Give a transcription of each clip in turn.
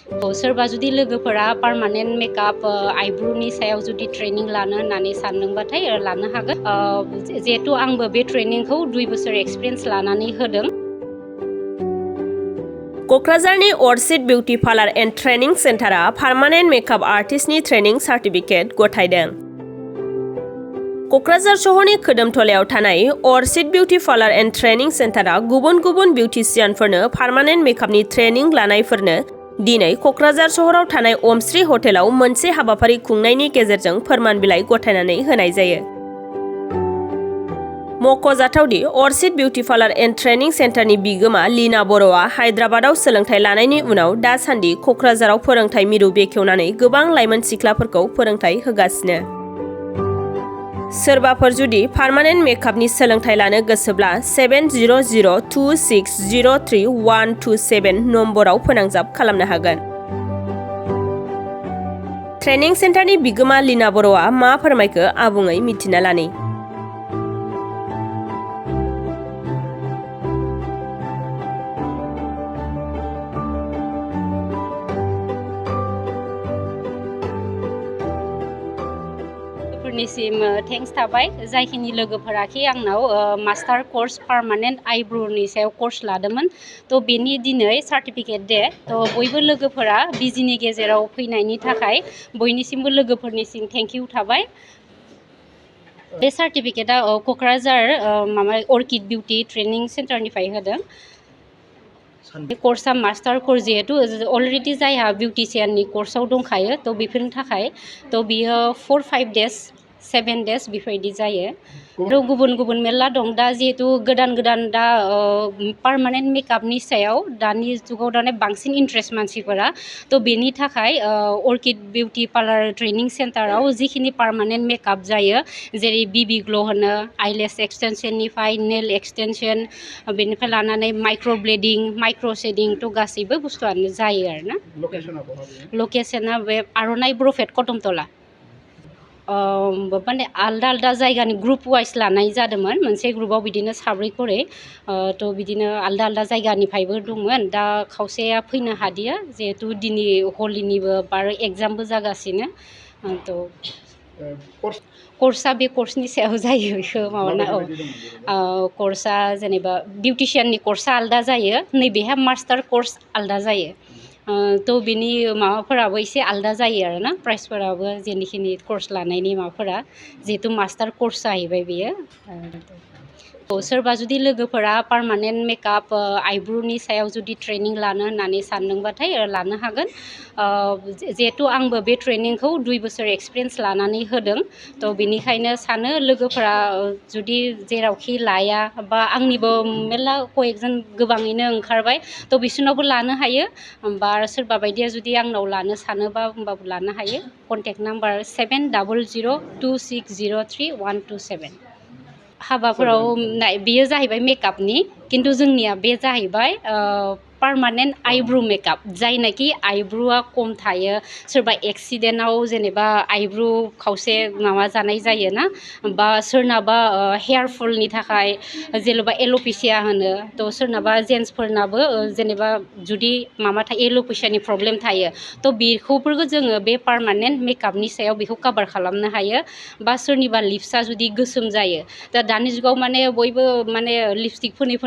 सोरबा जुदि लोगोफोरा पार्मानेन्ट मेकआप आइब्रुनि सायाव जुदि ट्रेनिं लानो होननानै सानदोंबाथाय लानो हागोन। जिहेतु आंबो बे ट्रेनिंखौ 2 बोसोर एक्सपिरियेन्स लानानै होदों। क'क्राझारनि orchid beauty parlour and training सेन्टारा पार्मानेन्ट मेकआप आर्टिस्टनि ट्रेनिं सार्टिफिकेट गथायदों। क'क्राझार सहरनि खोदोमथलायाव थानाय orchid beauty parlour and training सेन्टारा गुबुन गुबुन बिउटिशियानफोरनो पार्मानेन्ट मेकआपनि ट्रेनिं लानायफोरनो दिनै क'क्राझार सहराव थानाय अमश्री हटेलाव मोनसे हाबाफारि खुंनायनि गेजेरजों फोरमान बिलाइ गथायनानै होनाय जायो। मख'जाथावदि orchid beauty parlour and training सेन्टारनि बिगोमा लीना बर'आ हायद्राबादाव सोलोंथाइ लानायनि उनाव दासान्दि क'क्राझाराव फोरोंथाइ मिरु बेखेवनानै गोबां लाइमोन सिख्लाफोरखौ फोरोंथाइ होगासिनो। सोरबाफोर जुदि पार्मानेन्ट मेकआपनि सोलोंथाइ लानो गोसोब्ला 7002603127 नम्बराव फोनांजाब खालामनो हागोन। ट्रेनिं सेन्टारनि बिगोमा लीना बर'आ मा फोरमायखो आबुङै मिथिना लानि। फोरनिसिम थेंक्स थाबाय जायखिनि लोगोफोराखि आंनाव मास्टार कर्स पार्मानेन्ट आइब्रुनि सायाव कर्स लादोंमोन तो बेनि दिनै सार्टिफिकेट दे तो बयबो लोगोफोरा बिजिनि गेजेराव फैनायनि थाखाय बयनिसिमबो लोगोफोरनिसिम थेंक इउ थाबाय। बे सार्टिफिकेटआ क'क्राझार अर्चिड बिउटि ट्रेनिं सेन्टारनिफ्राय होदों। बे कर्सआ मास्टार कर्स जिहेतु अलरेडि जायहा बिउटिशियाननि कर्सआव दंखायो तो बेफोरनि थाखाय तो बियो 4-5 डेज 7 डेज बेफोरबायदि जायो। आरो गुबुन गुबुन मेरला दं दा जिहेतु गोदान दा पार्मानेन्ट मेकआपनि सायाव दानि जुगाव दाने बांसिन इन्ट्रेस्ट मानसिफोरा तो बेनि थाखाय अर्चिड बिउटि पार्लार ट्रेनिं सेन्टाराव जिखिनि पार्मानेन्ट मेकआप जायो जेरै बिबि ग्ल' होनो आइलेस एक्सटेनसननिफ्राय नेल एक्सटेनसन बेनिफ्राय लानानै माइक्र' ब्लेडिं माइक्र' शेडिं तो गासैबो बुस्थुआनो जायो आरोना। लकेशना बे आर'नाइ प्रफेट कदमतला माने आलदा जायगानि ग्रुप वाइज लानाय जादोंमोन। मोनसे ग्रुपआव बिदिनो 7 खरै तो बिदिनो आलदा जायगानिफ्रायबो दंमोन। दा खावसेया फैनो हादिया जिहेतु दिनै हलिनिबो बार एग्जामबो जागासिनो तो कर्सआ बे कर्सनि सायाव जायो बेखौ माबाना कर्सआ जेनेबा बिउटिशियाननि कर्सआ आलदा जायो नैबेहा मास्टार कर्स आलदा जायो तो बिनि माबाफोराबो एसे आलदा जायो आरोना प्राइसफोराबो जेनिखिनि कर्स लानायनि माबाफोरा जिहेतु मास्टार कर्स जाहैबाय बेयो। सोरबा जुदि लोगोफोरा पार्मानेन्ट मेकआप आइब्रुनि सायाव जुदि ट्रेनिं लानो होननानै सानदोंबाथाय लानो हागोन। जिहेतु आंबो बे ट्रेनिंखौ 2 बोसोर एक्सपिरियेन्स लानानै होदों तो बेनिखायनो सानो लोगोफोरा जुदि जेरावखि लाया बा आंनिबो मेरला कয়েকজন गोबाङैनो ओंखारबाय तो बिसोरनावबो लानो हायो बा सोरबा बायदिया जुदि आंनाव लानो सानोबा होमबाबो लानो हायो। Contact number 7002603127। हाबाफोराव बेयो जाहैबाय मेकआपनि किन्तु जोंनिया बे जाहैबाय पार्मानेन्ट आइब्रु मेकआप जायनाखि आइब्रुआ खम थायो सोरबा एक्सिडेन्टआव जेनेबा आइब्रु खावसे माबा जानाय जायोना बा सोरनाबा हेयार फलनि थाखाय जेनेबा एल'पेसिया होनो तो सोरनाबा जेन्ट्सफोरनाबो जेनेबा जुदि माबा थायो एल'पेसियानि प्रब्लेम थायो तो बेखौफोरखौ जोङो बे पार्मानेन्ट मेकआपनि सायाव बेखौ कभार खालामनो हायो। बा सोरनिबा लिप्सआ जुदि गोसोम जायो दा दानि जुगाव माने बयबो माने लिपस्टिक फोननै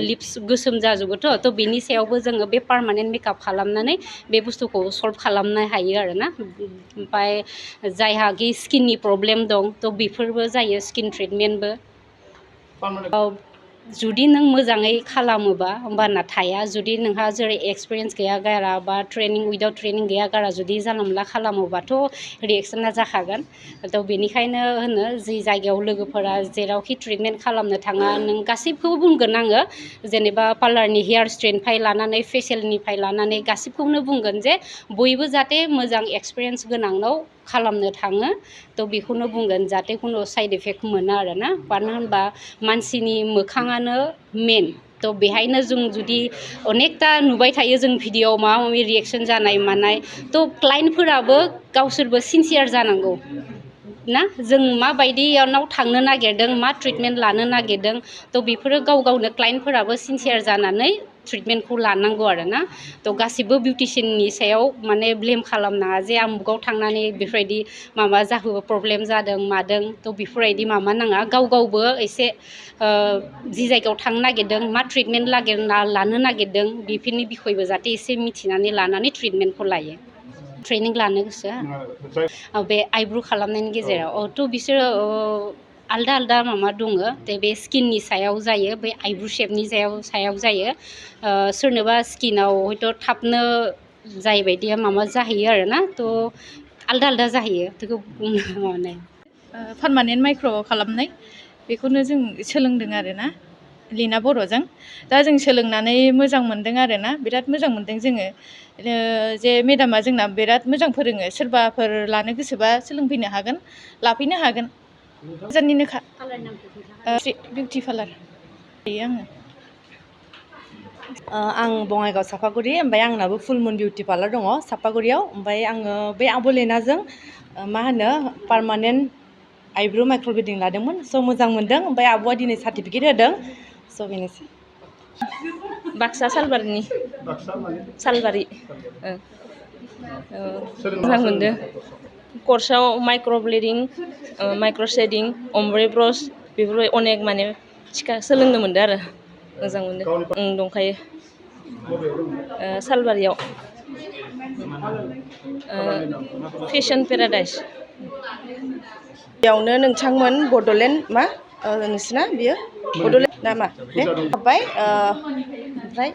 लिप्स गोसोम जाजोबोथ' तो बेनि सायावबो जोङो बे पार्मानेन्ट मेकआप खालामनानै बे बुस्थुखौ सल्भ खालामनो हायो आरोना। ओमफ्राय जायहाखि स्किननि प्रब्लेम दं तो बेफोरबो जायो स्किन ट्रिटमेन्टबो। जुदि नों मोजाङै खालामोबा होमबाना थाया जुदि नोंहा जेरै एक्सपिरियेन्स गैया गारा बा ट्रेनिं उइदाउट ट्रेनिं गैया गारा जुदि जानला मोनला खालामोबाथ' रिएक्सना जाखागोन। तो बेनिखायनो होनो जि जायगायाव लोगोफोरा जेरावखि ट्रिटमेन्ट खालामनो थाङा नों गासिबखौबो बुंगोन आङो जेनेबा पार्लारनि हेयार स्ट्रेटनिफ्राय लानानै फेसियेलनिफ्राय लानानै गासिबखौनो बुंगोन जे बयबो जाहाथे मोजां एक्सपिरियेन्स गोनांनाव खालामनो थाङो तो बेखौनो बुंगोन जाहाथे खुनु साइड इफेक्ट मोना आरोना। मानो होनबा मानसिनि मोखाङानो मेन तो बेहायनो जों जुदि अनेकथा नुबाय थायो जों भिडिअ माबा माबि रिएक्सन जानाय मानाय तो क्लाइन्टफोराबो गावसोरबो सिनसियार जानांगौ ना जों माबायदियाव थांनो नागिरदों मा ट्रिटमेन्ट लानो नागिरदों तो बेफोरो गाव गावनो क्लाइन्टफोराबो सिनसियार जानानै ट्रिटमेन्टखौ लानांगौ आरोना थ' गासिबो बिउटिशियाननि सायाव माने ब्लेम खालामनाङा जे आमुगाव थांनानै बेफोरबायदि माबा जाहोबो प्रब्लेम जादों मादों थ' बेफोरबायदि माबा नाङा गावबो एसे जि जायगायाव थांनो नागिरदों मा ट्रिटमेन्ट लानो नागिरदों बेफोरनि बिखयबो जाहाथे एसे मिथिनानै लानानै ट्रिटमेन्टखौ लायो ट्रेनिं लानो गोसो बे आइब्रु खालामनायनि गेजेराव थ' बिसोरो आलदा आलदा माबा दङ बे स्किननि सायाव जायो बे आइब्रु शेपनि सायाव जायो सोरनोबा स्किनाव हयथ' थाबनो जायबायदिया माबा जाहैयो आरोना थ' आलदा आलदा जाहैयो बेखौ बुंनो माने पार्मानेन्ट माइक्र' खालामनाय बेखौनो जों सोलोंदों आरोना लिना बर'जों दा जों सोलोंनानै मोजां मोनदों आरोना बिराद मोजां मोनदों जोङो जे मेडामा जोंना बिराद मोजां फोरोङो सोरबाफोर लानो गोसोबा सोलोंफैनो हागोन लाफैनो हागोन गोजाननिनोखा बिउटि पार्लार आङो आं बङाइगाव सापागुरि ओमफ्राय आंनाबो फुल मुन बिउटि पार्लार दङ सापागुरियाव ओमफ्राय आङो बे आब' लेनाजों मा होनो पार्मानेन्ट आइब्रु माइक्र'ब्लेडिं लादोंमोन स' मोजां मोनदों ओमफ्राय आब'आ दिनै सार्टिफिकेट होदों स' बेनोसै बाक्सा सालबारिनि सालबारि मोजां मोनदों कर्सआव माइक्र'ब्लेडिं माइक्र' शेडिं अम्ब्रे ब्रस बेफोरबायदि अनेक माने सोलोंनो मोनदों आरो मोजां मोनदों दंखायो सालबारियाव फेशन पेराडाइस बेयावनो नोंथांमोन बड'लेण्ड मा नोंसिना बियो बड'लेण्ड ना मा दे हाब्बाय ओमफ्राय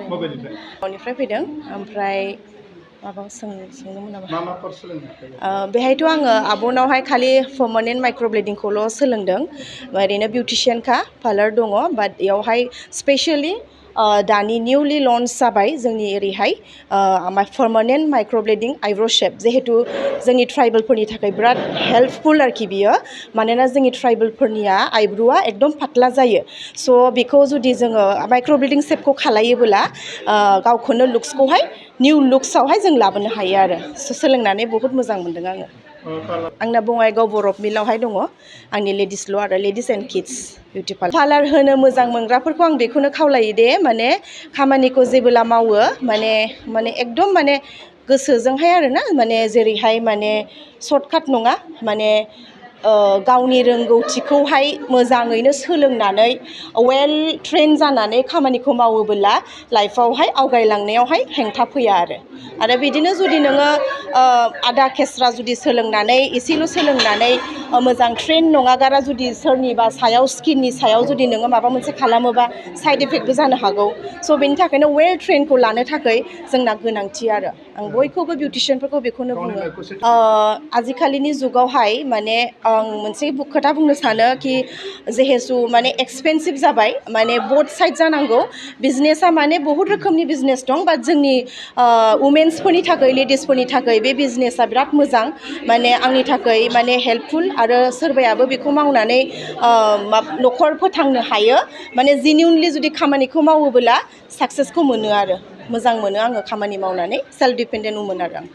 न'निफ्राय फैदों ओमफ्राय माबा सोंदोंमोन नामा बेहायथ' आङो आब'नावहाय खालि पार्मानेन्ट माइक्र'ब्लेडिंखौल' सोलोंदों ओरैनो बिउटिशियानखा पार्लार दङ बाट बेयावहाय स्पेसियेलि दानि निउलि लन्च जाबाय जोंनि ओरैहाय पार्मानेन्ट माइक्र'ब्लेडिं आइब्र' शेप जिहेतु जोंनि ट्राइबेलफोरनि थाखाय बिराद हेल्पफुल आरोखि बियो मानोना जोंनि ट्राइबेलफोरनिया आइब्रुआ एकदम फाथ्ला जायो स' बेखौ जुदि जोङो माइक्र'ब्लेडिं शेपखौ खालायोबोला गावखौनो लुक्सखौहाय निउ लुक्सआवहाय जों लाबोनो हायो आरो सोलोंनानै बहुद मोजां मोनदों आङो आंना बङाइगाव बरफ मिलावहाय दङ आंनि लेडिसल' आरो ladies and kids beauty parlour होनो मोजां मोनग्राफोरखौ आं बेखौनो खावलायो दे माने खामानिखौ जेबोला मावो माने एकदम माने गोसोजोंहाय आरोना माने जेरैहाय माने सर्टकाट नङा माने गावनि रोंगौथिखौहाय मोजाङैनो सोलोंनानै वेल ट्रेन जानानै खामानिखौ मावोबोला लाइफआवहाय आवगायलांनायावहाय हेंथा फैया आरो बिदिनो जुदि नोङो आदा खेस्रा जुदि सोलोंनानै एसेल' सोलोंनानै मोजां ट्रेन नङागारा जुदि सोरनिबा सायाव स्किननि सायाव जुदि नोङो माबा मोनसे खालामोबा साइड इफेक्टबो जानो हागौ स' बेनि थाखायनो वेल ट्रेनखौ लानो थाखाय जोंना गोनांथि आरो आं बयखौबो बिउटिशियानफोरखौ बेखौनो बुङो आजिखालिनि जुगावहाय माने आं मोनसे खोथा बुंनो सानो कि जिहेतु माने एक्सपेन्सिभ जाबाय माने बोथ साइड जानांगौ बिजनेसा माने बहुत रोखोमनि बिजनेस दं बाट जोंनि वुमेन्सफोरनि थाखाय लेडिसफोरनि थाखाय बे बिजनेसा बिराद मोजां माने आंनि थाखाय माने हेल्पफुल आरो सोरबायाबो बेखौ मावनानै न'खर फोथांनो हायो माने जेन्युइनलि जुदि खामानिखौ मावोबोला साक्सेसखौ मोनो आरो मोजां मोनो आङो खामानि मावनानै सेल्फ डिपेन्डेन्ट वुमेन आरो आं